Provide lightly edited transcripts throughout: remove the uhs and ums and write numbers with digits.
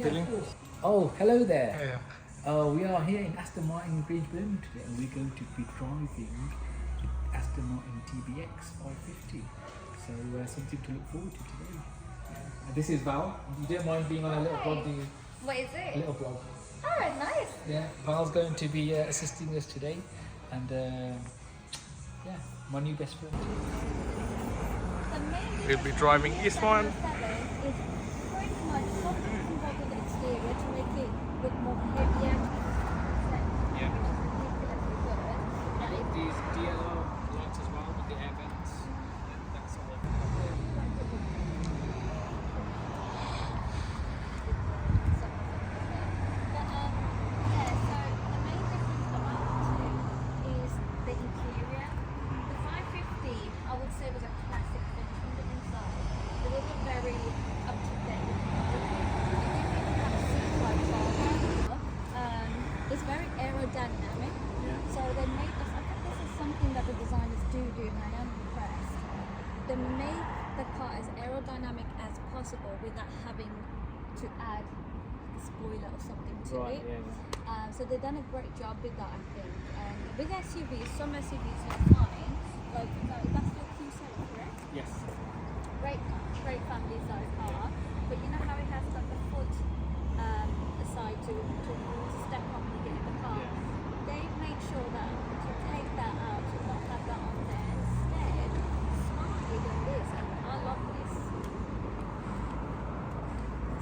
Feeling? Oh, hello there. Yeah. We are here in Aston Martin Grange, Birmingham today, and we're going to be driving the Aston Martin DBX 550. So something to look forward to today. And this is Val. You don't mind being on a little vlog, do you? What is A it? little vlog. Oh, nice. Yeah, Val's going to be assisting us today, and yeah, my new best friend. The main We'll be driving this one. is pretty much something involved with the exterior to make it look more heavier. Yeah. I got these DLR lights as well with the air vents. That's all. It's very aerodynamic, so they made this. I think this is something that the designers do, and I am impressed. They make the car as aerodynamic as possible without having to add a spoiler or something to it. So they've done a great job with that, I think. And with SUVs, some SUVs are fine. Like that's your Q7, correct? Yes. Great family size car. But you know how it has like the foot aside to step up and get in the car. They've made sure that to take that out, to not have that on there. Instead, smartly than this, and I love this.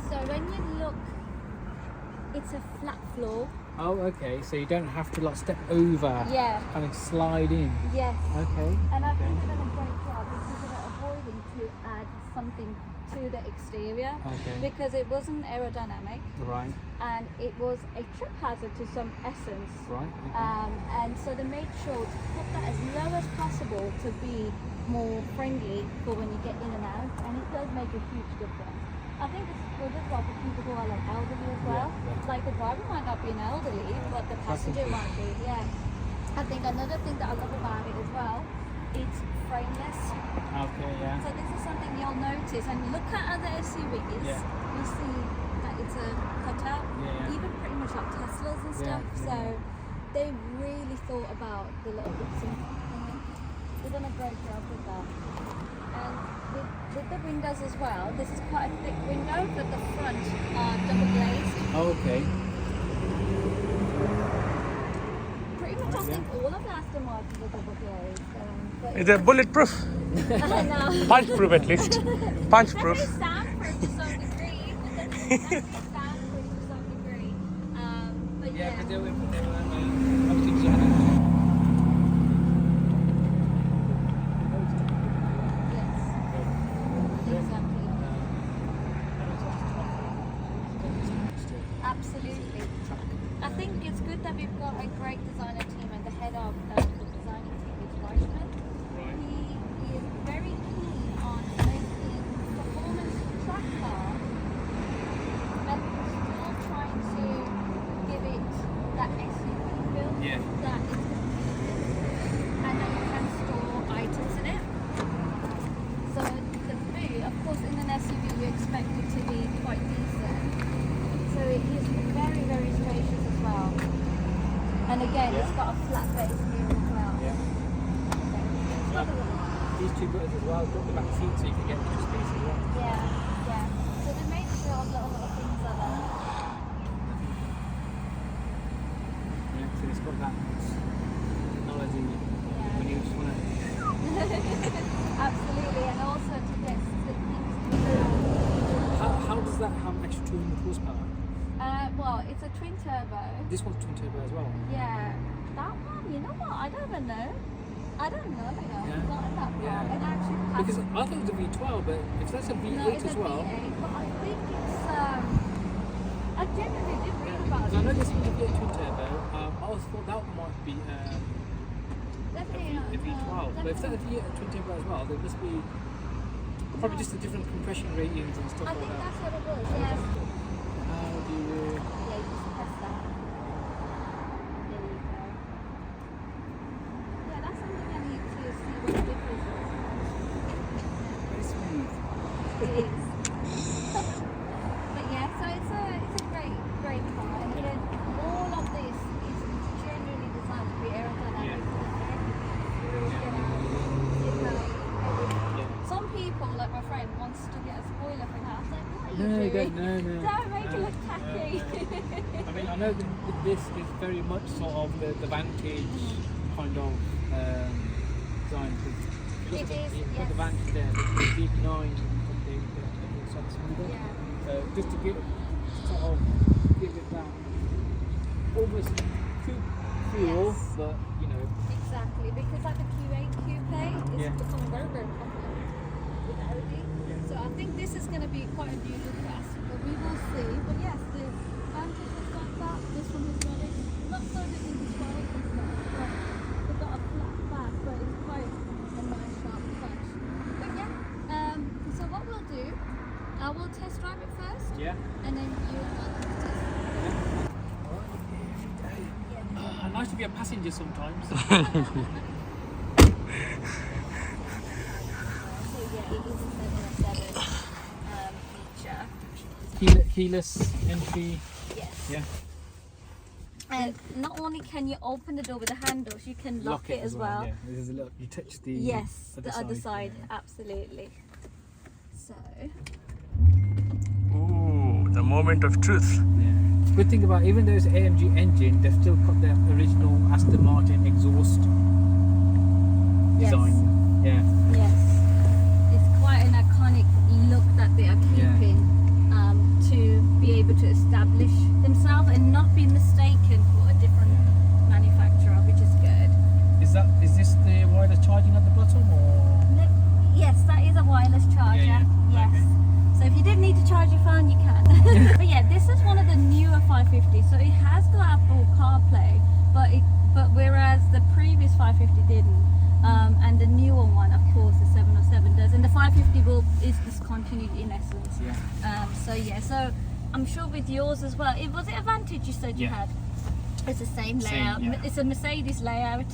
So when you look, it's a flat floor. Oh, okay. So you don't have to like step over. Yeah. Kind of slide in. Yes. Okay. And I think they've done a great job because they're avoiding to add something to the exterior. Okay. Because it wasn't aerodynamic. Right. And it was a trip hazard to some essence. Right. Okay. And so they made sure to put that as low as possible to be more friendly for when you get in and out, and it does make a huge difference. I think this is good as well for people who are like elderly as well. Like the driver might not be an elderly, but the passenger might be. Yeah. I think another thing that I love about it as well, it's frameless. Okay. Yeah. So this is something you'll notice, and look at other SUVs. Yeah. You see that it's a cutout, even pretty much like Teslas and stuff. So they really thought about the little bits in. They've done a great job with that. And with the windows as well, this is quite a thick window, but the front are double glazed. Okay. Pretty much, I think all of the Aston Martins are double glazed. But Is it bulletproof? no. Punch-proof at least. Punch-proof. Definitely soundproof to some degree. Definitely soundproof to some degree. But yeah. But they were obviously designed. Yes. Exactly. Absolutely. I think it's good that we've got a great designer team, and the head of the designing team is Walia. He is very keen on making performance track car, and still trying to give it that SUV feel that is and then you can store items in it. So the boot, of course, in an SUV you expect it to be quite decent. So it is very, very spacious as well. And again, it's got a flat base here as well. These two buttons as well, drop the back seat so you can get extra space as well. Yeah. So they made sure little things are there. Yeah, so it's got that technology when you just want to. Absolutely, and also to get the things to How does that have an extra 200 horsepower? well, it's a twin turbo. This one's twin turbo as well. Yeah. That one, you know what? I don't even know. I don't know. Yeah. Not in that Yeah. one. It actually has Because I thought it was a V12, but if that's a V8 no, it's as a well. V8, but I think it's I genuinely did read about I know it. this one's a V8 twin turbo. I always thought that might be Definitely a V12. But if that's a V8 twin turbo as well, there must be probably just the different compression ratings and stuff I like think that. that's what it was. Yeah. How do you? Yeah, you just press that. There you go. Yeah, that's something I need to see what the difference is. Very smooth. It is. But yeah, so it's a No. Don't make it look tacky. I mean, I know that this is very much sort of the Vantage kind of design. It is, You've got yes. the Vantage there, the DB9 something that sort of smoother. Yeah. So just to give it that almost coupe feel, Yes. but you know. Exactly, because like the Q8 Coupe is Yeah. becoming very, very popular with Audi. So I think this is going to be quite a new look for us, but we will see. But yes, the Vantage has got that, this one has got it. Not so the D12 has got it, but they've got a flat back, but it's quite a nice sharp touch. But yeah, so what we'll do, I will test drive it first, Yeah. and then you and I will test it. Nice to be a passenger sometimes. So yeah, it is a 707 feature. Keyless entry. Yes. Yeah. And not only can you open the door with the handles, you can lock it as well. Yeah. There's a little. You touch the. Yes, the other side, yeah. absolutely. So, Ooh, the moment of truth. Yeah. Good thing about even though it's AMG engine, they've still got their original Aston Martin exhaust yes, design. Yeah. yes, it's quite an iconic look that they are keeping to be able to establish themselves and not be mistaken for a different manufacturer, which is good. Is this the wireless charging at the bottom or? Yes, that is a wireless charger. Yeah. Yes. Okay. So if you did need to charge your phone, you can. But yeah, this is one of the newer 550. So it has got Apple CarPlay, but whereas the previous 550 didn't, and the newer one, of course, the 707 does, and the 550 is discontinued in essence. Yeah. So I'm sure with yours as well. Was it a Vantage you said you Yeah. had? It's the same layout. yeah. It's a Mercedes layout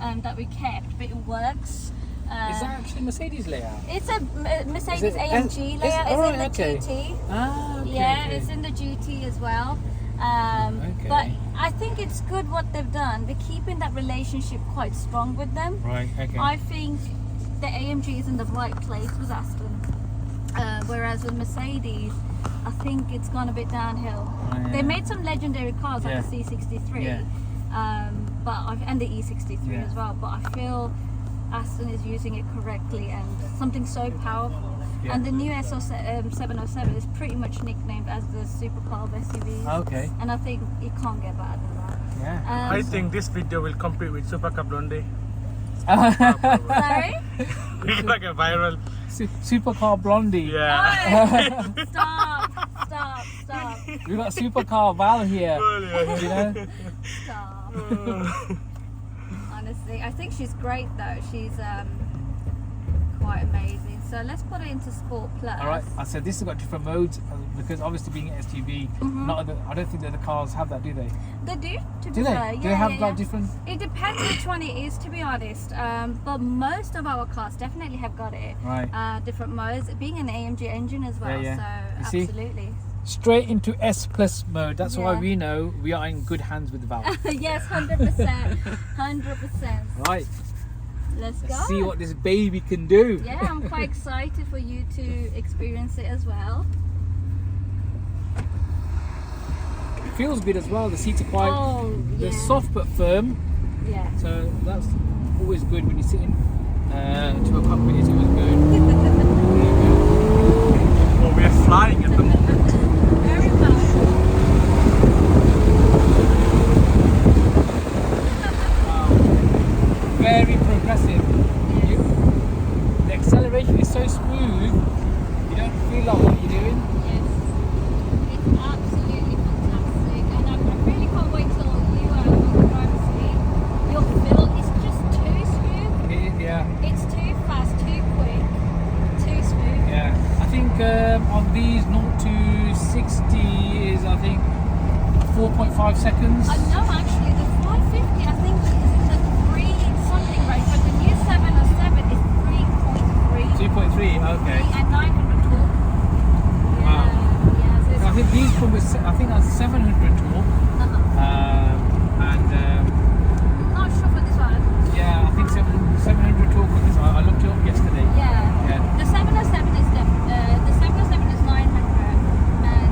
that we kept, but it works. Is that actually Mercedes layout? It's a Mercedes Is it- AMG layout. oh, It's in the okay. GT. Ah, okay. Yeah, okay. it's in the GT as well. Okay. But I think it's good what they've done. They're keeping that relationship quite strong with them. Right. Okay. I think the AMG is in the right place with Aston. Whereas with Mercedes, I think it's gone a bit downhill. Oh, yeah. They made some legendary cars like Yeah. the C63, Yeah. and the E63 Yeah. as well. But I feel Aston is using it correctly and something so powerful. Yeah. And the new 707 is pretty much nicknamed as the supercar of SUVs. Okay. And I think it can't get better than that. Yeah. I think this video will compete with Supercar Blondie. Sorry? Like a viral. Supercar Blondie. Yeah. Oh, stop. We got Supercar Val here. Yeah. You know. Stop. Honestly, I think she's great though. She's quite amazing. So let's put it into Sport Plus. All right. I said this has got different modes because obviously being an SUV, I don't think that the cars have that, do they? They do, to Do be they? fair. Do they have like different? It depends which one it is, to be honest. But most of our cars definitely have got it. Right. Different modes, being an AMG engine as well. Yeah. You So see? absolutely. Straight into S Plus mode. That's why Yeah. we know we are in good hands with Val. Yes, 100%. 100%. Right. Let's go. Let's see what this baby can do. Yeah, I'm quite excited for you to experience it as well. It feels good as well. The seats are quite. Oh, They're yeah. soft but firm. Yeah. So that's always good when you sit in to a cockpit. It's always good. Oh, we are flying at the moment. Very fast. Very progressive. The acceleration is so smooth. You don't feel like what you're doing. Yes. It's absolutely fantastic. And I really can't wait till you are on the driver's seat. You'll feel it's just too smooth. Yeah. It's too fast, too quick, too smooth. Yeah. I think on these 0 to 60 is I think 4.5 seconds. No, actually, the 450 I think is in the 3 something range, but the new 707 is 3.3. 2.3. Okay. And 900 torque. Yeah, Wow. yeah. So I think these come with I think that's 700 torque. And not sure for this one. yeah, I think 700 torque on this. I looked it up yesterday. Yeah. Yeah. The 707 is 900, and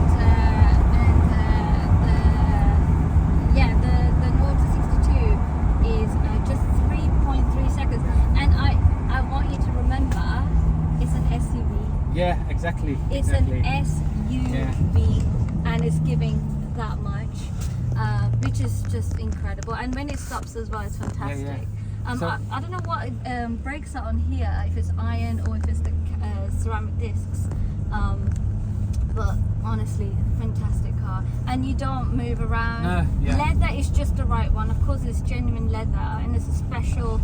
exactly. It's exactly. an SUV and it's giving that much, which is just incredible. And when it stops as well, it's fantastic. So- I don't know what brakes are on here, if it's iron or if it's the ceramic discs. But honestly, fantastic car. And you don't move around. No, yeah. Leather is just the right one. Of course, it's genuine leather, and it's a special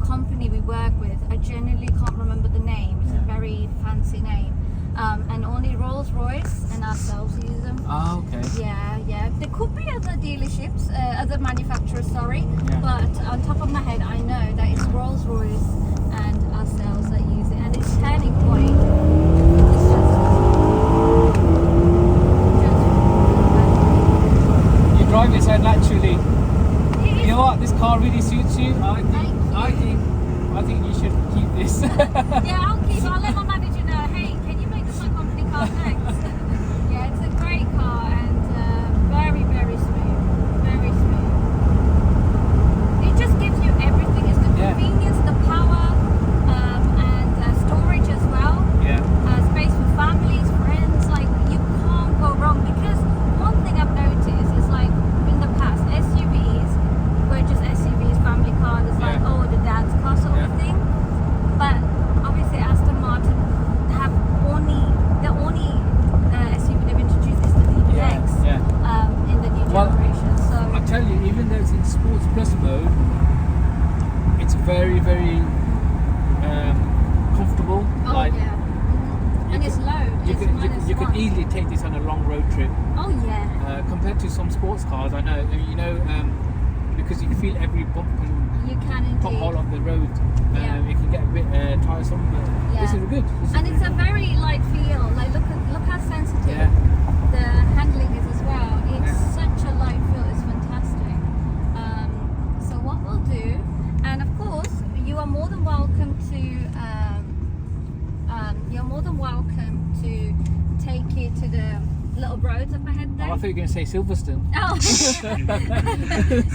company we work with. I genuinely can't remember the name. It's a very fancy name. And only Rolls-Royce and ourselves use them. Oh, okay. Yeah. There could be other dealerships, other manufacturers, sorry. Yeah. But on top of my head, I know that it's Rolls-Royce and ourselves that use it. And it's turning point. It's You drive it so naturally. just You know what? This car really suits you. Thank I think you should keep this. Yeah, I'll let my manager know, hey, can you make this my company car next? Yeah, it's a great car and very, very smooth. Very smooth. It just gives you everything. It's the Yeah. convenience, the power, and storage as well. Yeah. Space for families, friends, like you can't go wrong. Because one thing I've noticed is like in the past, SUVs were just SUVs, family cars, it's like, Yeah. oh, the dad's car sort Yeah. of thing. But obviously Aston Martin have the only SUV they've introduced is the DBX in the new Well, generation. So I tell you, even though it's in Sports Plus mode, it's very, very comfortable. oh like, yeah. you And it's could- low. You It's could -1. easily take this on a long road trip. Oh yeah. Compared to some sports cars, I know, because you can feel every bump and You can pothole indeed. on the road. Yeah. It can get a bit tiresome, but this Yeah. is good. This is And it's a good. very light feel. Like look how sensitive Yeah. the handling is as well. It's Yeah. such a light feel. It's fantastic. So what we'll do, and of course, you are more than welcome to. You're more than welcome to take it to the little roads up ahead Oh, there. I thought you were going to say Silverstone. Oh,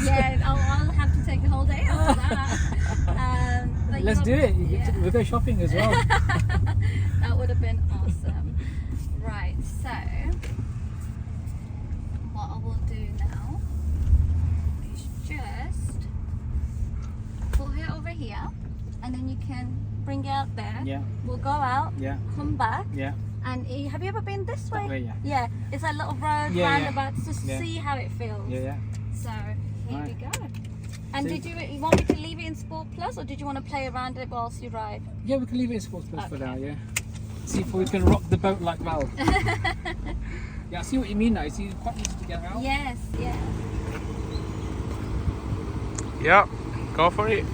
yeah. I'll have to take the whole day after that. But Let's do it. Yeah. We'll go shopping as well. That would have been awesome. Right, so what I will do now is just pull it over here and then you can bring it out there. Yeah. We'll go out, Yeah. come back. Yeah. And have you ever been this way? That way, yeah. Yeah, it's a little road, Yeah, yeah. roundabout, just Yeah. see how it feels. Yeah. So here we Right. go. And So- did you want me to leave it in Sport Plus or did you want to play around it whilst you ride? Yeah, we can leave it in Sports Plus for Okay. now, yeah. See if we can rock the boat like Val. Yeah, I see what you mean now. You see, it's quite easy to get out. Yes, yeah. Yeah, go for it.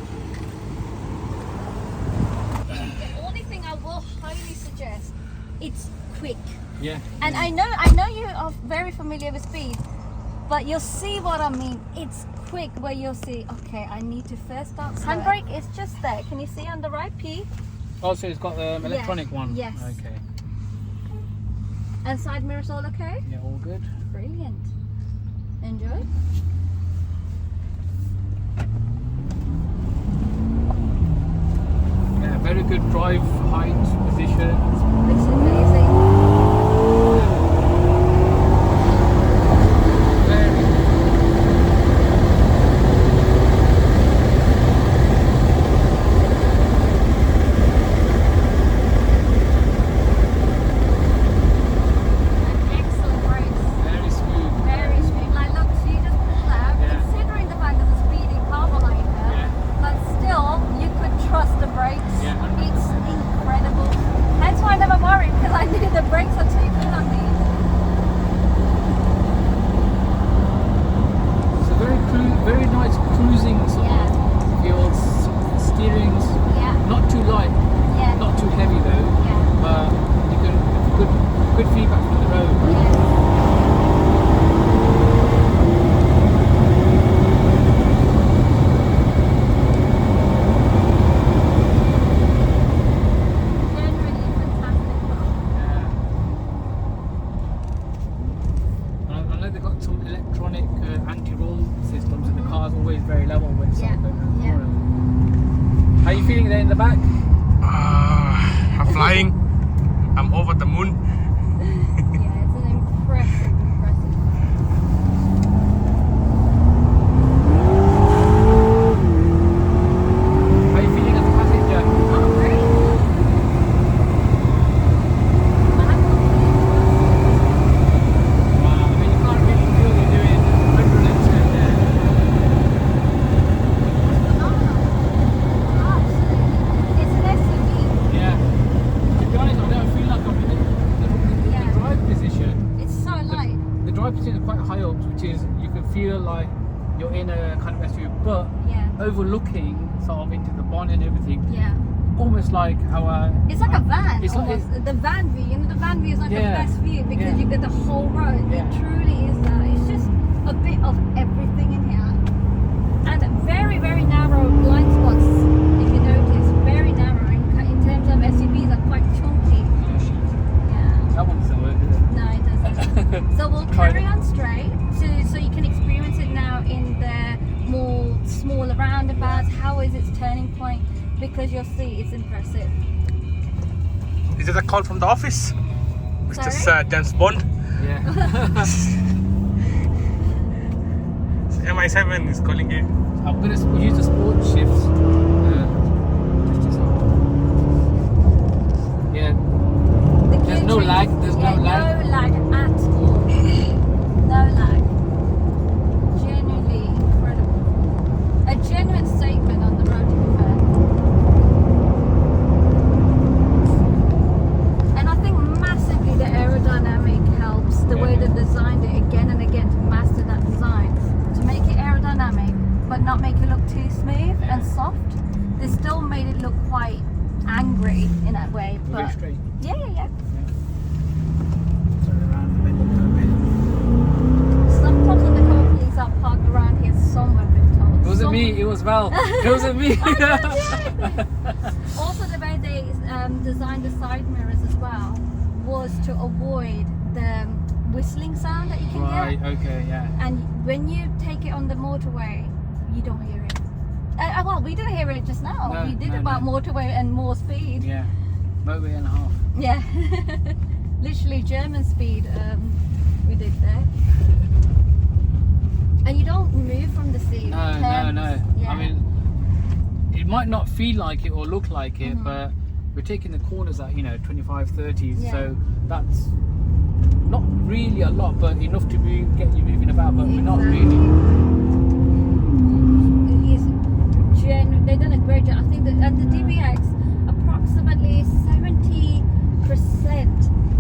The only thing I will highly suggest, it's quick. Yeah. And I know you are very familiar with speed, but you'll see what I mean. It's quick where you'll see, okay, I need to first start. Handbrake is just there. Can you see on the right P? Oh, so it's got the electronic one? Yes. Okay. And side mirrors all okay? Yeah, all good. Brilliant. Enjoy. Yeah, very good drive, height, position. It's amazing. Very Excellent brakes. Very smooth. Very smooth. Like, look, so you just pull out, Yeah. considering the fact there's a speeding car behind her, Yeah. but still, you could trust the brakes. Yeah, 100%. It's incredible. That's why I never worry, because I knew the brakes are too good on these. It's a very nice cruising sort Yeah, of feels. Steering's yeah, not too light, yeah, not too heavy though. yeah. But you can good feedback from the road. Generally fantastic car. I know they've got some electronic anti-roll systems, and the car's always very level when it's Yeah, going yeah. forward. How are you feeling there in the back? I'm flying. I'm over the moon. Yeah, it's an impressive car. How are you feeling as a passenger? Oh, great. I have got Wow, I mean, you can't really feel you're doing 110 there. phenomenal. Absolutely. It's an SUV. Yeah. To be honest, I don't feel like I'm in the Yeah. drive position. It's so light. The drive position is quite high up, which is you can feel like you're in a kind of SUV, but Yeah. overlooking sort of into the bonnet and everything, Yeah. almost like our. It's like a van. It's like- almost. The van view. You know, the van view is like the Yeah. best view because Yeah. you get the whole road. Yeah. It truly is that. It's just a bit of everything in here, and very, very narrow blind spots. If you notice, very narrow in terms of SUVs are quite chunky. Yeah. That one doesn't work, does it? No, it doesn't. So we'll Try carry it. on straight so you can experience it now in the more smaller roundabouts. How is its turning point? Because you'll see it's impressive. Is it a call from the office? It's just Sorry? James Bond. Yeah. MI7 is calling you. I'm going to use the sport shifts. Just to sort of- yeah. The There's gear no change- lag, there's no yeah, lag. No lag at all. No lag. Genuinely incredible. A genuine statement on the road, to be fair. And I think massively the aerodynamic helps. The way they designed it again and again to master that design. To make it aerodynamic, but not make it look too smooth and soft. They still made it look quite angry in that way. We'll go But straight. yeah. Turn around, bend a little bit. Sometimes when the car police are parked around here somewhere, we've been told. It wasn't me, it was Val. It wasn't me. Also, the way they designed the side mirrors as well was to avoid the whistling sound that you can Right, get. okay, yeah. And when you take it on the motorway, you don't hear it. Well, we didn't hear it just now. No, We did no, about no. motorway and more speed. Yeah. Motorway and a half. Yeah. Literally German speed we did there. And you don't move from the seat. No. Yeah. I mean, it might not feel like it or look like it, but we're taking the corners at, 25, 30s, Yeah. so that's not really a lot, but enough to get you moving about, but we're not really. They've done a great job. I think that at the DBX, approximately 70%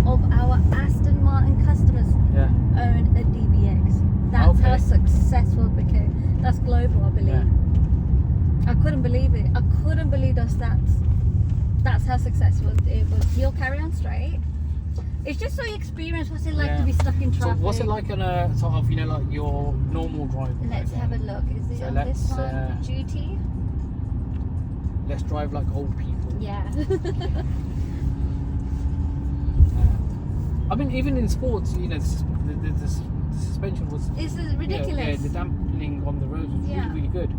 of our Aston Martin customers Yeah. own a DBX. That's how Okay. successful it became. That's global, I believe. Yeah. I couldn't believe it. I couldn't believe those stats. That's how successful it was. You'll carry on straight. It's just so you experience what's it like Yeah. to be stuck in So traffic. what's it like on a sort of, like your normal drive? Let's have a look. Is it So on let's, this one? GT? Let's drive like old people. Yeah. I mean, even in sports, the suspension was It's Yeah, ridiculous. the dampening on the roads was Yeah. really good.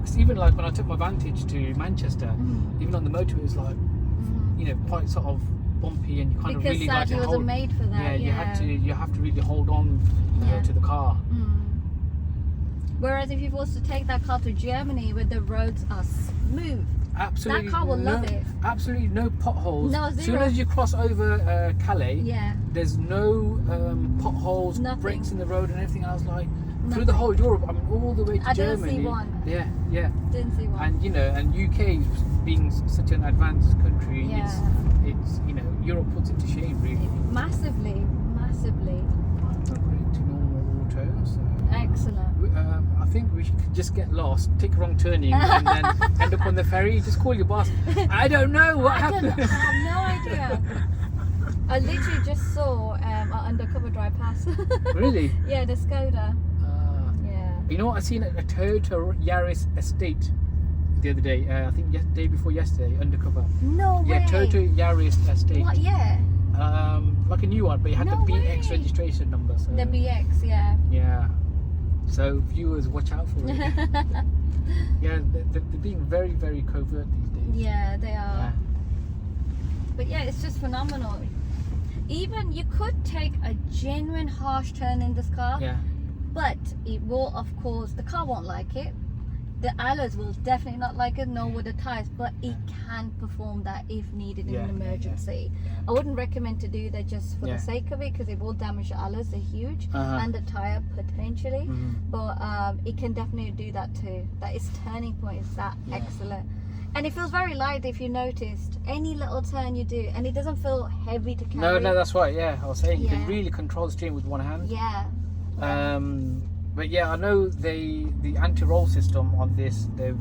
Because even like when I took my Vantage to Manchester, even on the motorway, it was like quite sort of bumpy, and you kind Because of really sadly like to it wasn't hold. made for that. Yeah, you have to really hold on Yeah. to the car. Whereas if you was to take that car to Germany where the roads are smooth, Absolutely, car will love it. Absolutely no potholes. No, As soon zero. as you cross over Calais, yeah, there's no potholes, Nothing. breaks in the road, and everything. I was like, through Nothing. the whole Europe, I mean, all the way to I didn't Germany. see one. Yeah. didn't see one. And and UK being such an advanced country, Yeah. it's Europe puts it to shame really. Massively. I'm gonna put it to normal auto. So Excellent. I think we should just get lost, take a wrong turning, and then end up on the ferry. Just call your boss. I don't know what I happened. have no idea. I literally just saw an undercover drive past. Really? Yeah, the Skoda. Yeah. You know what? I seen a Toyota Yaris Estate the other day. I think day before yesterday, undercover. No way. Yeah, Toyota Yaris Estate. What? Yeah. Like a new one, but it had No the BX way. registration number. So. The BX. Yeah. Yeah. So viewers, watch out for it. Yeah, they're being very, very covert these days. Yeah, they are. Yeah. But yeah, it's just phenomenal. Even you could take a genuine harsh turn in this car, Yeah. but it will, of course, the car won't like it. The alloys will definitely not like it, nor will the tires, but it can perform that if needed in Yeah, an yeah, emergency. yeah. I wouldn't recommend to do that just for Yeah. the sake of it, because it will damage the alloys, they're huge, and the tire potentially. But it can definitely do that too. That its turning point is that excellent. And it feels very light if you noticed. Any little turn you do, and it doesn't feel heavy to carry. No, that's right. Yeah, I was saying you can Yeah. really control the steering with one hand. Yeah. But yeah, I know the anti-roll system on this, they've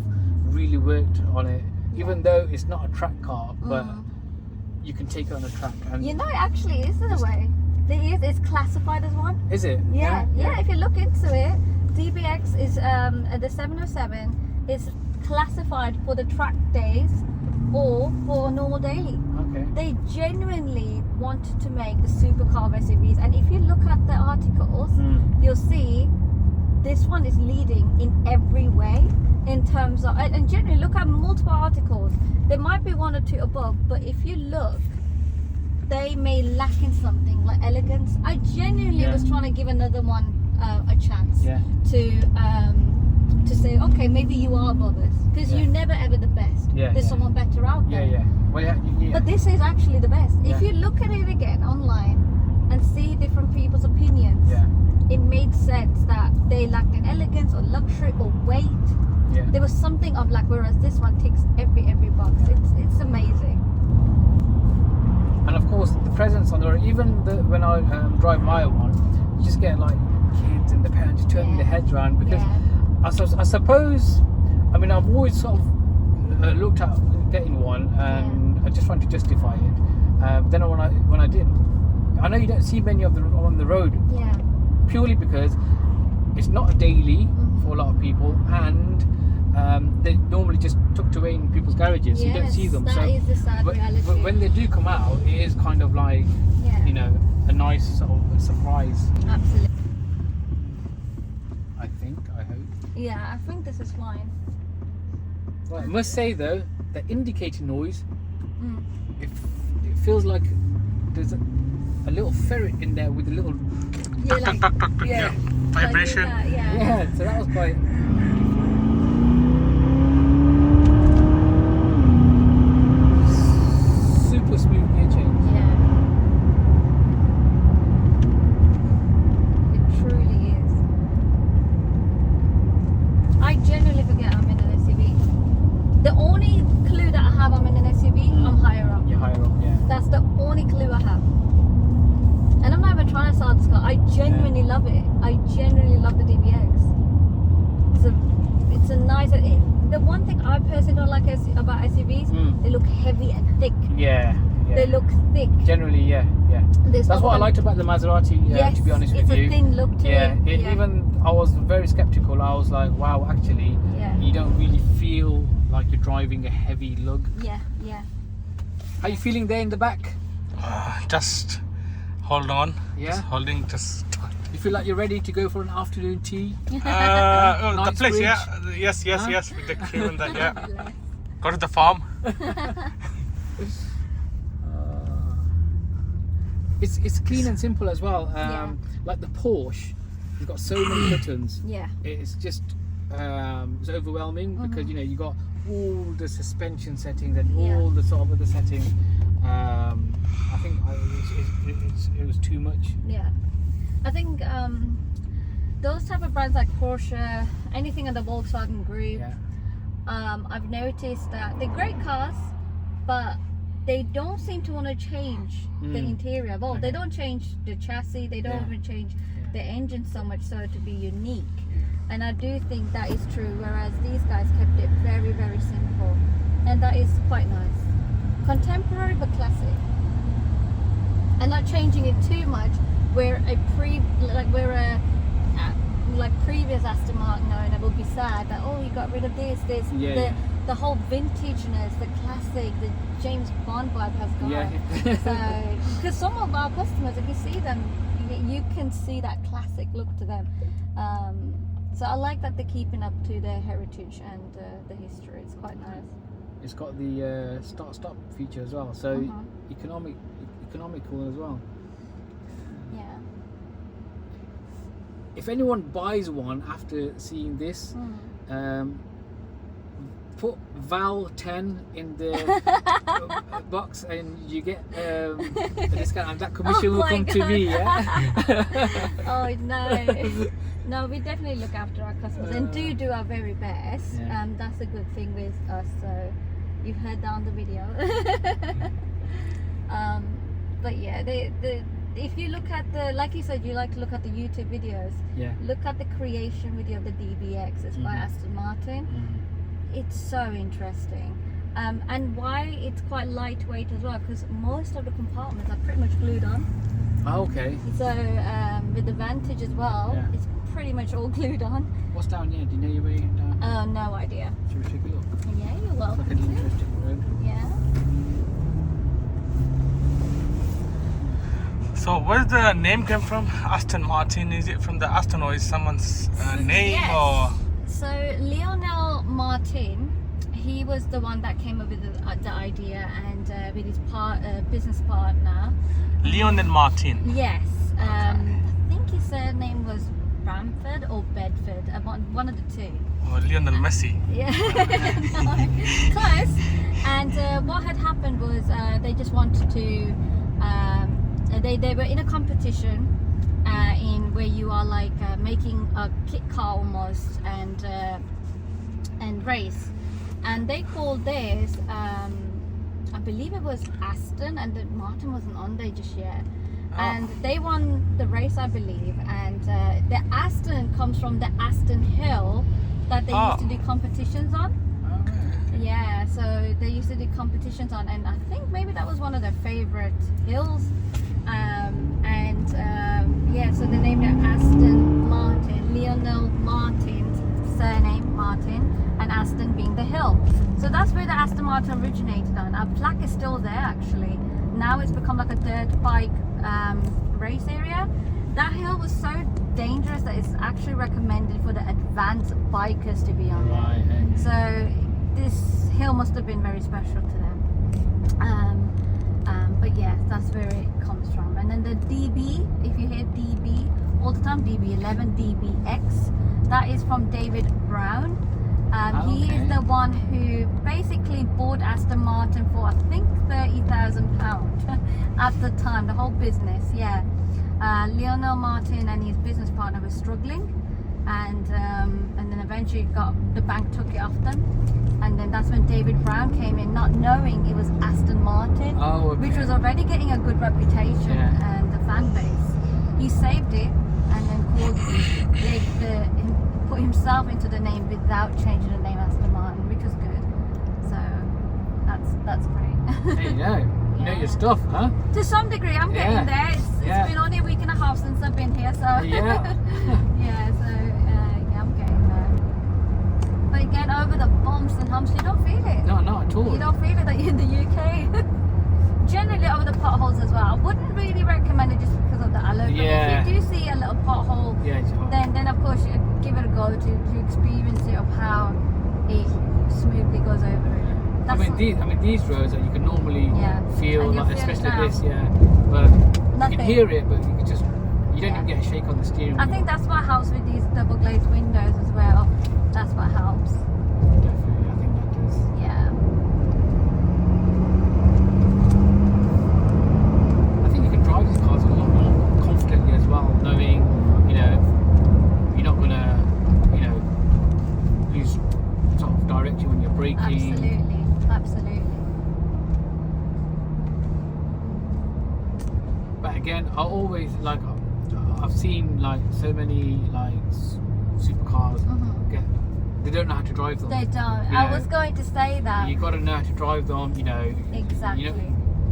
really worked on it. Even though it's not a track car, but you can take it on a track. And You know, it actually is in a way. It's classified as one. is it? Yeah. If you look into it, DBX is the 707 is classified for the track days or for a normal daily. Okay. They genuinely wanted to make the supercar of SUVs, and if you look at the articles, you'll see this one is leading in every way in terms of, and generally look at multiple articles. There might be one or two above, but if you look, they may lack in something like elegance. I genuinely was trying to give another one a chance to say, okay, maybe you are above us, because you're never ever the best. There's someone better out there. Well, But this is actually the best. If you look at it again online and see different people's opinions, it made sense that they lacked in elegance or luxury or weight. There was something of like, whereas this one ticks every box. It's amazing. And of course, the presence on the road, even when I drive my one, you just get like kids and the parents just turning their heads around, because I suppose, I mean, I've always sort of looked at getting one, and I just wanted to justify it. Then when I did, I know you don't see many of them on the road, purely because it's not a daily for a lot of people, and they're normally just tucked away in people's garages, so you don't see them. That is the sad reality. But when they do come out, it is kind of like, you know, a nice sort of surprise. Absolutely. I hope. Yeah, I think this is fine. Well, I must say though, the indicator noise, it feels like there's a little ferret in there with a little vibration. So that was quite. Super smooth gear change. It truly is. I genuinely forget I'm in an SUV. The only clue that I have I'm in an SUV, I'm higher up. You're higher up, yeah. That's the only clue I have. And I'm not even trying to sound this car. I genuinely love it. I genuinely love the DBX. It's a nice. The one thing I personally don't like about SUVs, they look heavy and thick. Yeah. They look thick. Generally, yeah. There's That's not what I one- liked about the Maserati, to be honest with you. It's a thin look to it. Even I was very skeptical. I was like, wow, actually, you don't really feel like you're driving a heavy lug. Yeah. How you feeling there in the back? Just hold on. Yeah? Just holding. You feel like you're ready to go for an afternoon tea? The Nice place, bridge. yes, with the crew and that, Go to the farm. It's clean and simple as well. Like the Porsche, you've got so many buttons. It's just it's overwhelming, because you know you got all the suspension settings and all the sort of other settings. I think it was too much. I think those type of brands like Porsche, anything in the Volkswagen group, I've noticed that they're great cars, but they don't seem to want to change the interior. Well, they don't change the chassis, they don't even change the engine so much so to be unique. And I do think that is true, whereas these guys kept it very, very simple. And that is quite nice. Contemporary but classic. And not changing it too much, where previous Aston Martin owner will be sad that, oh, you got rid of this. The whole vintageness, the classic, the James Bond vibe has gone. So, because some of our customers, if you see them, you can see that classic look to them. So I like that they're keeping up to their heritage and the history. It's quite nice. It's got the start-stop feature as well. So economical as well. Yeah. If anyone buys one after seeing this, put Val 10 in the box and you get a discount, and that commission will come to me. Yeah. Oh no. No, we definitely look after our customers and do our very best. Yeah. That's a good thing with us. So you've heard that on the video. But yeah, if you look at like you said, you like to look at the YouTube videos. Yeah. Look at the creation video of the DBX. It's by Aston Martin. It's so interesting. And why it's quite lightweight as well, because most of the compartments are pretty much glued on. Oh, okay. So with the Vantage as well, it's pretty much all glued on. What's down here? Do you know your way down? No idea. Should we take a look? Yeah, you're welcome. Like an interesting road. Yeah. So where's the name came from? Aston Martin. Is it from the Aston or is someone's name Yes. or? So Lionel Martin, he was the one that came up with the idea, and with his business partner. Lionel Martin. Yes. I think his surname was Bamford or Bedford. One of the two. Or Lionel Messi. Yeah. No, close. And what had happened was they just wanted to. They were in a competition in where you are like making a kit car almost and race, and they called theirs I believe it was Aston, and the Martin wasn't on there just yet. And they won the race, I believe, and the Aston comes from the Aston Hill that they used to do competitions on. Yeah, so they used to do competitions on, and I think maybe that was one of their favorite hills. So they named it Aston Martin. Lionel Martin's surname Martin, and Aston being the hill. So that's where the Aston Martin originated on. Our plaque is still there actually. Now it's become like a dirt bike race area. That hill was so dangerous that it's actually recommended for the advanced bikers to be on there. So this hill must have been very special to them. But yeah, that's where it comes from. And then the DB, if you hear DB all the time, DB11, DBX, that is from David Brown. He is the one who basically bought Aston Martin for I think £30,000 at the time, the whole business. Yeah. Lionel Martin and his business partner were struggling, and then eventually the bank took it off them, and then that's when David Brown came in, not knowing it was Aston Martin, which was already getting a good reputation and a fan base. He saved it and then put himself into the name without changing the name Aston Martin, which was good. So that's great. There you go. You know your stuff, huh? To some degree, I'm getting there. It's been only a week and a half since I've been here, so I'm getting there. But again, over the bumps and humps, you don't feel it. No, not at all. You don't feel it that you're in the UK. Generally over the potholes as well. I wouldn't really recommend it just because of the alloy. But if you do see a little pothole, then of course you give it a go to experience it of how it smoothly goes over it. I mean these roads that you can normally feel, like, especially this, but you can hear it, but you can just you don't even get a shake on the steering wheel. I think that's what helps with these double glazed windows as well. That's what helps. Definitely, I think that does. Yeah. I think you can drive these cars a lot more confidently as well, knowing you're not gonna lose sort of direction when you're braking. Absolutely. But again, I always I've seen so many supercars they don't know how to drive them. They don't. I was going to say that. You got to know how to drive them. Exactly.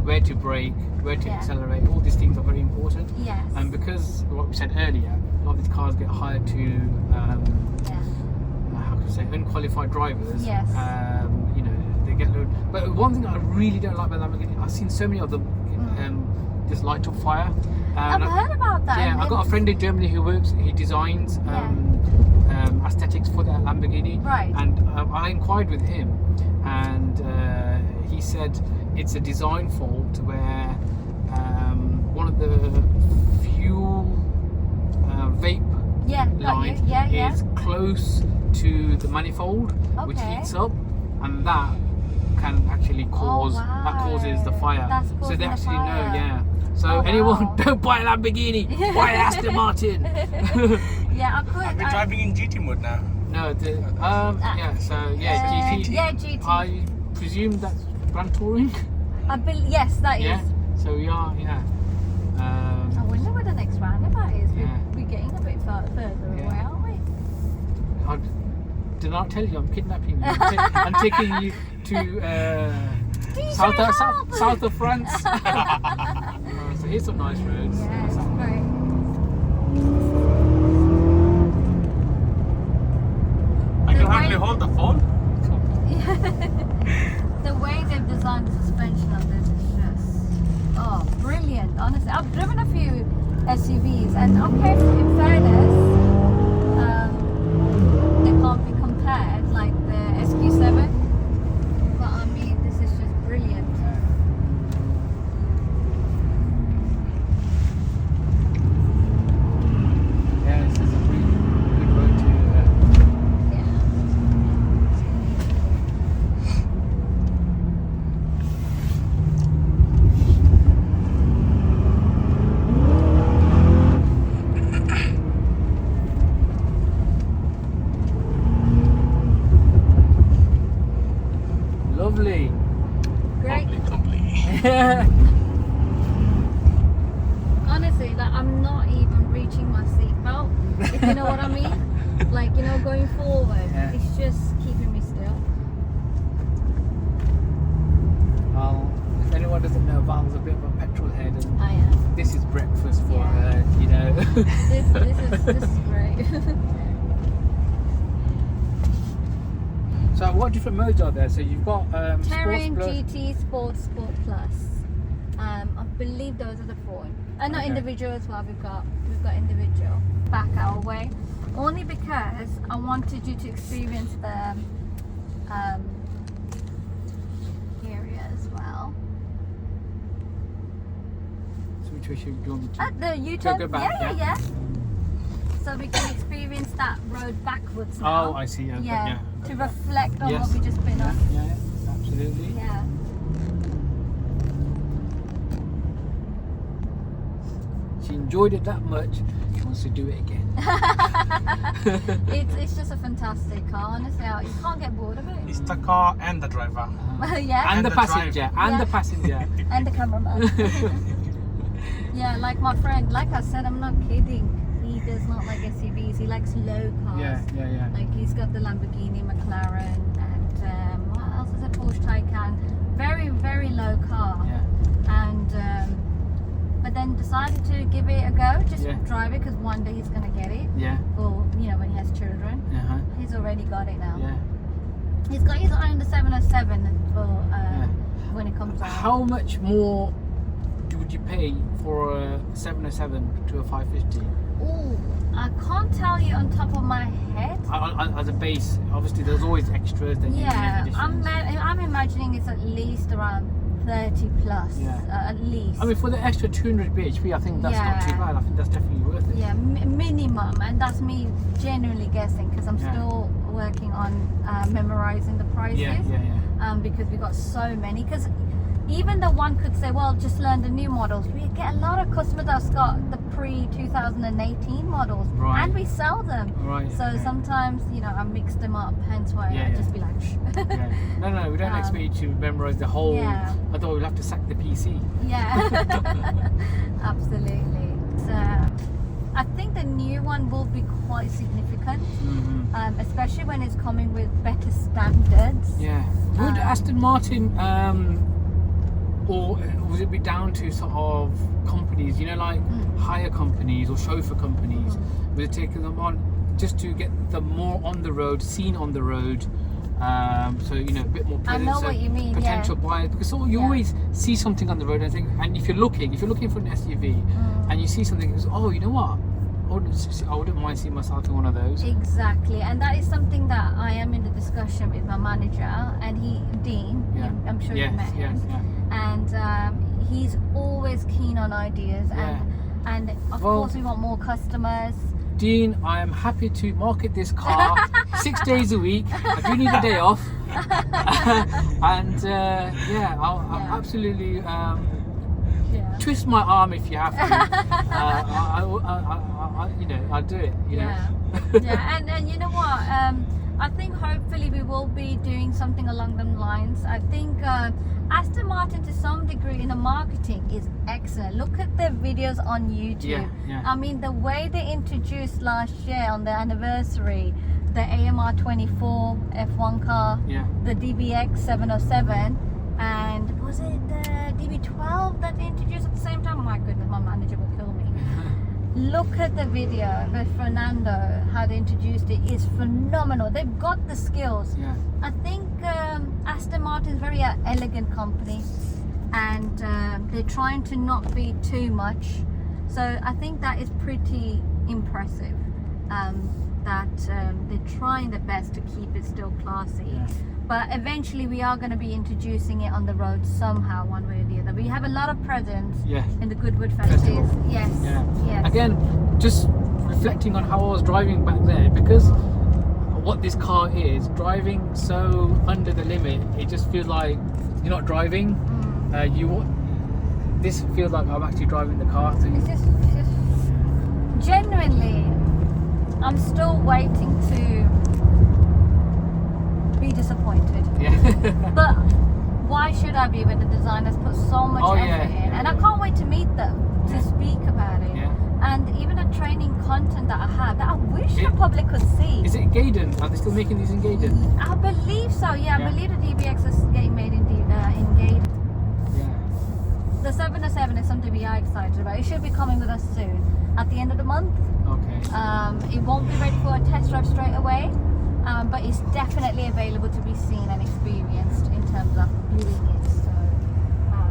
Where to brake, where to accelerate. All these things are very important. Yes. And because what we said earlier, a lot of these cars get hired to how can I say, unqualified drivers. Yes. They get load. But one thing I really don't like about Lamborghini, I've seen so many of them just light up fire. I've heard about that. Yeah, I've got a friend in Germany he designs aesthetics for the Lamborghini. Right. And I inquired with him, and he said it's a design fault where one of the fuel vape Yeah, got line you. Yeah. is close to the manifold, which Okay. heats up, and that can actually cause that causes the fire. That's So causing they the actually know, fire. yeah. So Oh, anyone, wow. don't buy a Lamborghini, buy an Aston Martin. Yeah, I could. Are we driving in GT mode now? No, yeah. So yeah, GT. Yeah, GT. I presume that's Grand Touring. Yes, that is. Yeah. So we are, yeah. I wonder where the next roundabout is. Yeah. We're getting a bit further Yeah. away, aren't we? I did not tell you I'm kidnapping you. I'm taking you to south of France. So here's some nice roads. Yeah, it's great. I can The hardly way- hold the phone. The way they've designed the suspension on this is just brilliant. Honestly, I've driven a few SUVs, and okay, in fairness, they can't be compared like the SQ7. But I mean, this is just brilliant. Yeah, this is a really good road to. Yeah. Lovely. Great. Lovely. Honestly, like I'm not even reaching my seatbelt. If you know what I mean. Like, you know, going forward, Yeah. it's just keeping me still. Well, if anyone doesn't know, Val's a bit of a petrol head, and I am. this is breakfast for Yeah. her, you know. This is great. So what different modes are there? So you've got Terrain, Sports Plus. GT, Sport Plus. I believe those are the four. No, Okay. individual as well. We've got individual back our way. Only because I wanted you to experience the area as well. So which way should you want me to? At the U-turn. Go back, yeah. So we can experience that road backwards now. Oh, I see. Okay, Yeah. yeah. To reflect on Yes. what we just been Yeah, on. yeah, absolutely. Yeah. She enjoyed it that much, she wants to do it again. It's just a fantastic car. Honestly, you can't get bored of it. It's the car and the driver. Yeah. And the the passenger, and Yeah. the passenger. And the cameraman. Yeah, like my friend, like I said, I'm not kidding. He does not like SUVs. He likes low cars. Yeah. Like he's got the Lamborghini, McLaren, and what else is it? Porsche Taycan. Very, very low car. Yeah. And but then decided to give it a go, just Yeah. drive it, because one day he's gonna get it. Yeah. Or when he has children, Uh-huh. he's already got it now. Yeah. He's got his eye on the 707 for Yeah. when it comes out. How much more would you pay for a 707 to a 550? Ooh, I can't tell you on top of my head. As a base, obviously there's always extras. Then you Yeah, get I'm additions. I'm imagining it's at least around 30 plus. Yeah. At least. I mean, for the extra 200 bhp, I think that's not too Yeah. bad. I think that's definitely worth it. Yeah, minimum, and that's me genuinely guessing, because I'm Yeah. still working on memorizing the prices. Yeah. Because we got so many. Because even the one could say, well, just learn the new models. We get a lot of customers that's got the pre-2018 models, Right. and we sell them. Right. So okay. sometimes, I mix them up. Hence why Yeah, I just be like, shh. Yeah. No, we don't expect you to memorize the whole. Yeah. Otherwise, we'll have to sack the PC. Yeah, absolutely. So I think the new one will be quite significant, Mm-hmm. especially when it's coming with better standards. Yeah. Would Aston Martin, or would it be down to sort of companies, like hire companies or chauffeur companies, would it take them on just to get them more on the road, seen on the road? So a bit more I presence, know what you mean, potential buyers, because you Yeah. always see something on the road and think, and if you're looking for an SUV and you see something, you go, oh, you know what, wouldn't mind seeing myself in one of those. Exactly, and that is something that I am in the discussion with my manager, and Dean. Yeah. I'm sure you met him. Yes. And he's always keen on ideas, and of course we want more customers. Dean, I am happy to market this car 6 days a week. I do need a day off, and I'll absolutely twist my arm if you have to. I'll do it. You know. And you know what? I think hopefully we will be doing something along them lines. I think Aston Martin to some degree in the marketing is excellent. Look at their videos on YouTube. I mean, the way they introduced last year on the anniversary, the AMR 24 F1 car, the DBX 707, and was it the DB12 that they introduced at the same time? Oh my goodness, my manager will kill me. Look at the video with Fernando, how they introduced it is phenomenal. They've got the skills. I think Aston Martin is a very elegant company, and they're trying to not be too much. So I think that is pretty impressive. That they're trying their best to keep it still classy. But eventually we are going to be introducing it on the road somehow, one way or the other. We have a lot of presence in the Goodwood Festival. Yes. Again, just reflecting on how I was driving back there, because what this car is, driving so under the limit, it just feels like you're not driving. This feels like I'm actually driving the car. It's just genuinely, I'm still waiting to be disappointed. But why should I be when the designers put so much effort in? And I can't wait to meet them to speak about it. And even the training content that I have that I wish the public could see. Is it Gaydon? Are they still making these in Gaydon? I believe so, I believe the DBX is getting made in Gaydon. The 707 is something we are excited about. It should be coming with us soon, at the end of the month. It won't be ready for a test drive straight away. But it's definitely available to be seen and experienced in terms of viewing it, so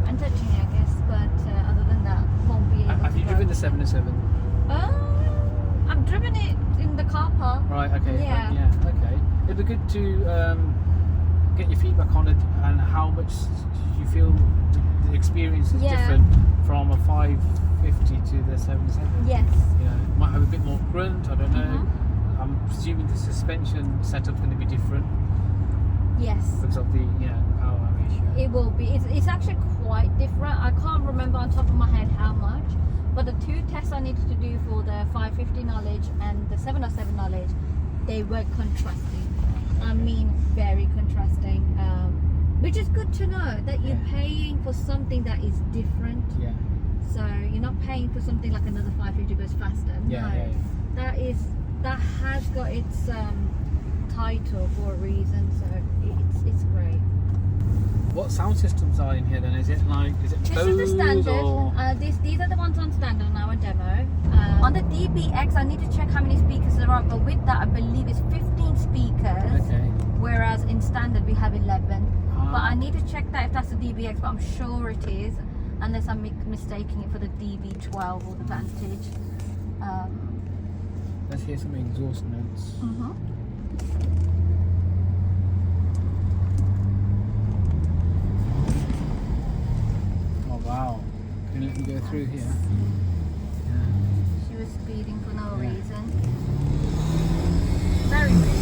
and touching it, I guess. But other than that, won't be able Have you driven the 707? I've driven it in the car park. Right. Okay. Yeah. Okay. It'd be good to get your feedback on it and how much you feel the experience is different from a 550 to the 707. Yes. It might have a bit more grunt. I don't know. I'm presuming the suspension setup's going to be different. Yes. Because of the power ratio. It will be. It's actually quite different. I can't remember on top of my head how much, but the two tests I needed to do for the 550 knowledge and the 707 knowledge, they were contrasting. I mean, very contrasting. Which is good to know that you're paying for something that is different. So you're not paying for something like another 550 goes faster. That has got its title for a reason, so it's great. What sound systems are in here then? Is it This Bose is the standard. or These are the ones on standard on our demo. On the DBX, I need to check how many speakers there are, but with that, I believe it's 15 speakers. Whereas in standard we have 11. But I need to check that if that's the DBX, but I'm sure it is, unless I'm mistaking it for the DB12 or the Vantage. Let's hear some exhaust notes. Oh wow! Can you let me go through here? She was speeding for no reason. Very rude.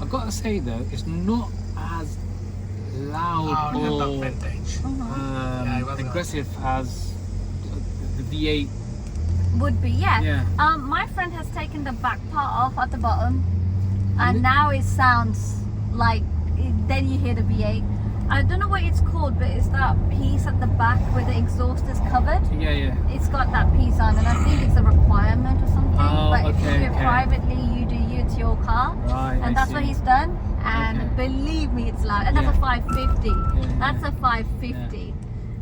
I've got to say though, it's not as loud or aggressive as the V8 would be. My friend has taken the back part off at the bottom, and now it sounds like then you hear the V8. I don't know what it's called, but it's that piece at the back where the exhaust is covered. It's got that piece on, and I think it's a requirement or something. But if you do it privately, you do it's your car, and that's what he's done. And believe me, it's loud. And that's a 550. That's a 550.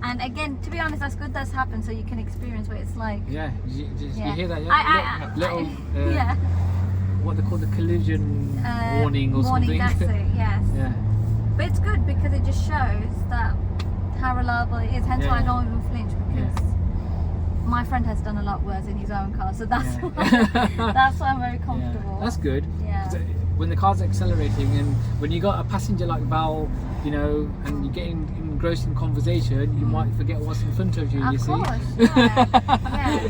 And again, to be honest, that's good that's happened, so you can experience what it's like. You hear that? what they call the collision warning or something. That's it, yes. Yeah. But it's good because it just shows that how reliable it is. Hence why I Yeah. don't even flinch, because my friend has done a lot worse in his own car. So that's why, that's why I'm very comfortable. Yeah. That's good. Yeah. 'Cause when the car's accelerating and when you got a passenger like Val, you know, and you're getting engrossed in conversation, you might forget what's in front of you. Of You see. course, yeah.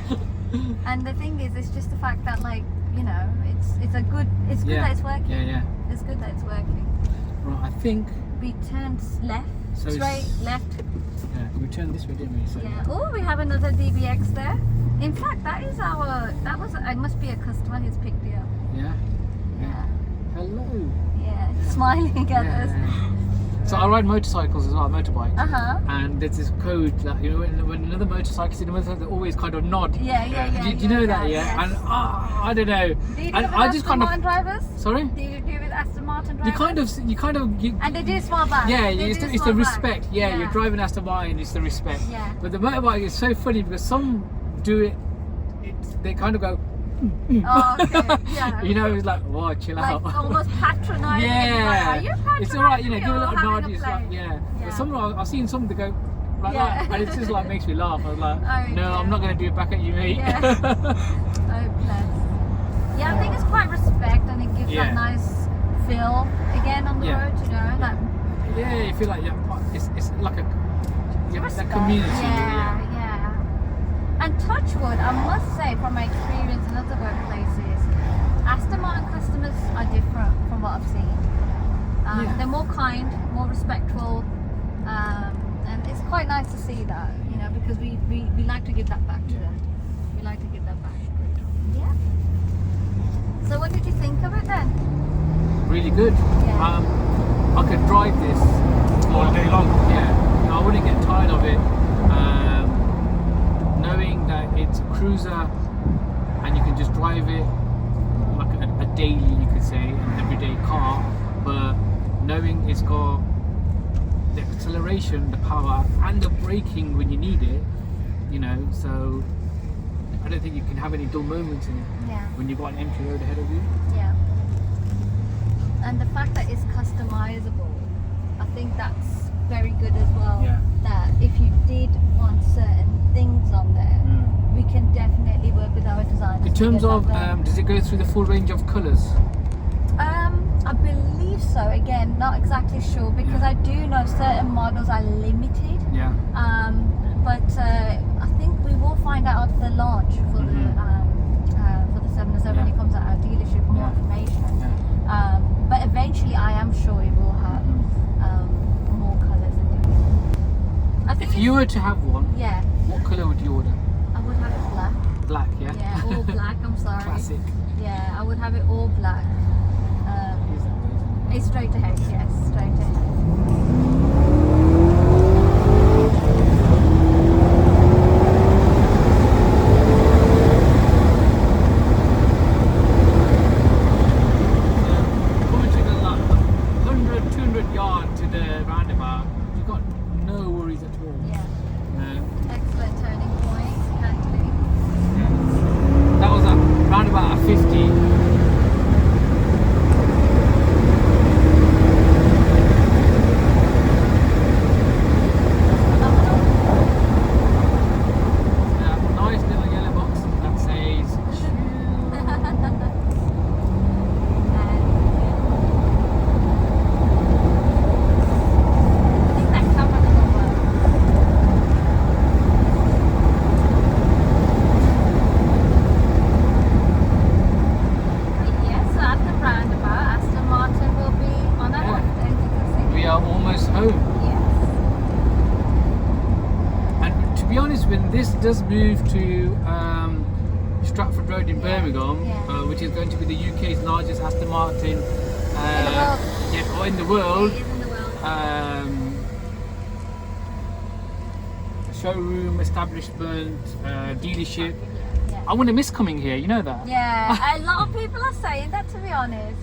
And the thing is, it's just the fact that, like, you know, it's good that it's working. Yeah. It's good that it's working. Right. I think. We turned left, So straight left. Yeah. We turned this way, didn't we? So, Yeah. Oh, we have another DBX there. In fact, it must be a customer who's picked it up. Yeah. Yeah. Hello. Yeah. Smiling at us. So I ride motorcycles as well, motorbikes. Uh-huh. And there's this code that, you know, when another motorcyclist in the motorcycle, they always kind of nod. Yeah. Do you know that? Yeah. Yes. And I don't know. Do you do And it with I just Aston kind of. Martin drivers? Sorry. Do you do it with Aston Martin drivers? You kind of. And they do smile back. Yeah, They it's do the smile back. respect. Yeah, you're driving Aston Martin, it's the respect. Yeah. But the motorbike is so funny because some do it. They kind of go. Oh, okay. Yeah. You know, it's like, whoa, chill Like out. almost patronising. Yeah, Like, are you it's alright, you know, give a patronising little or nod. having a It's play? like, yeah. Yeah. But some I've seen some that go like Yeah. that, and it just like makes me laugh. I was like, Oh, no, yeah. I'm not going to do it back at you, mate. Yeah. Oh, bless. Yeah, I think it's quite respect, and it gives Yeah. that nice feel again on the Yeah. road, you know, like Yeah, you feel like it's like a that respect. community. Yeah. And touch wood, I must say, from my experience in other workplaces, Aston Martin customers are different from what I've seen. Yeah. They're more kind, more respectful, and it's quite nice to see that, you know, because we like to give that back to them. We like to give that back. Yeah. So what did you think of it then? Really good. Yeah. I could drive this All day long. Yeah, I wouldn't get tired of it. Knowing that it's a cruiser and you can just drive it like a daily, you could say, an everyday car, but knowing it's got the acceleration, the power, and the braking when you need it, you know, so I don't think you can have any dull moments in it Yeah. when you've got an empty road ahead of you. Yeah. And the fact that it's customizable, I think that's very good as well. Yeah. That if you did want certain things on there, we can definitely work with our designers. In to terms get of, that done. does it go through the full range of colours? I believe so. Again, not exactly sure because Yeah. I do know certain models are limited. Yeah. But I think we will find out at the launch for the 707 when Yeah. it comes at our dealership, more Yeah. information. Yeah. But eventually, I am sure it will have more colours in it. I think If you were to have one, yeah, what colour would you order? I would have it black. Black, yeah? Yeah, all black. I'm sorry. Classic. Yeah, I would have it all black. Is that way, isn't it? It's straight ahead. Yes, straight ahead. Coming to the 100, 200 yard to the roundabout, you've got no worries at all. Yeah, Um, excellent turning point. Handling. that was at roundabout at 50. Nice little yellow box that says I think that camera doesn't work. Yes, so at the roundabout, Aston Martin will be on our left, as you can see. we are almost home. Yes. And to be honest, when this does move to Stratford Road in Yeah, Birmingham, yeah. which is going to be the UK's largest Aston Martin world. yeah, or in the world, It is in the world. showroom, establishment, dealership. Yeah. I wouldn't miss coming here, you know that? Yeah, a lot of people are saying that, to be honest.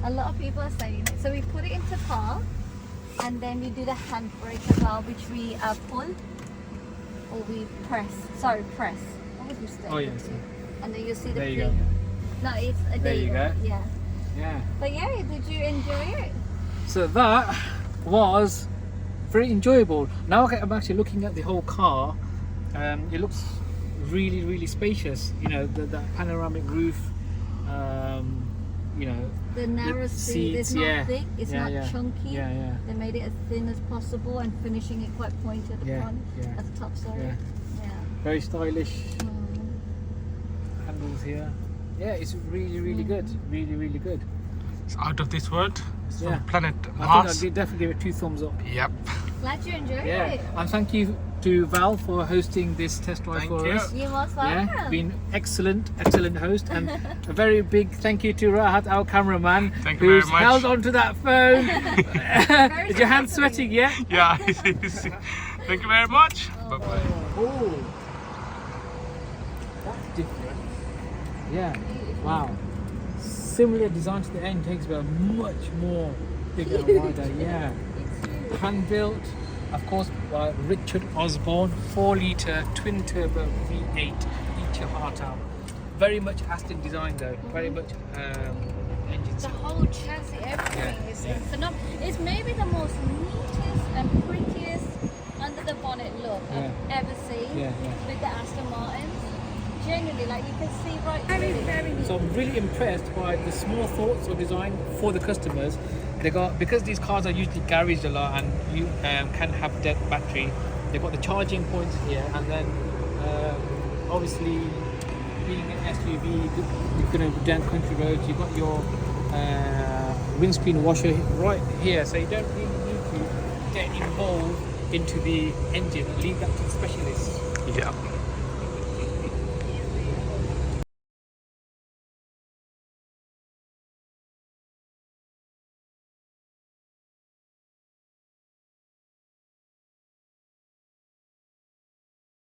A lot of people are saying it. So we put it into park and then we do the handbrake as well, which we pull or we press. Sorry, press. What would you say? Oh, yes. And then you see the There you thing. No, it's a There day. you go. Yeah. Yeah. But yeah, did you enjoy it? So that was very enjoyable. Now I'm actually looking at the whole car. It looks really, really spacious. You know, the panoramic roof. You know, The narrow seat is not yeah. thick, it's Yeah, not yeah. chunky. Yeah, yeah. They made it as thin as possible and finishing it quite pointed at the Yeah, front, yeah. at the top, sorry. Yeah. Yeah. Very stylish Mm. handles here. Yeah, it's really, really good. Really, really good. It's out of this world. It's Yeah. from planet I think Mars. I'd definitely give it 2 thumbs up. Yep. Glad you enjoyed Yeah, it. and thank you to Val for hosting this test drive Thank for you. us. You're most welcome. Yeah, been excellent host, and a very big thank you to Rahat, our cameraman, Thank you very who's much. held onto that phone. Is your hand sweating yet? Yeah. Thank you very much. Bye bye. Oh, that's different. Yeah, wow. Similar design to the end, takes but much more bigger and wider. Yeah, hand built, of course, by Richard Osborne, 4-litre twin turbo V8. Eat your heart out. Very much Aston design though. Very much engine. The whole chassis, everything is it's maybe the most neatest and prettiest under the bonnet look I've ever seen Yeah, yeah. with the Aston Martins. Genuinely, like you can see right very, very neat. So I'm really impressed by the small thoughts of design for the customers. They got, because these cars are usually garaged a lot and you can have dead battery. They've got the charging points here, and then obviously being an SUV, you're going to down country roads. You've got your windscreen washer right here, so you don't really need to get involved into the engine. Leave that to the specialists. Yeah.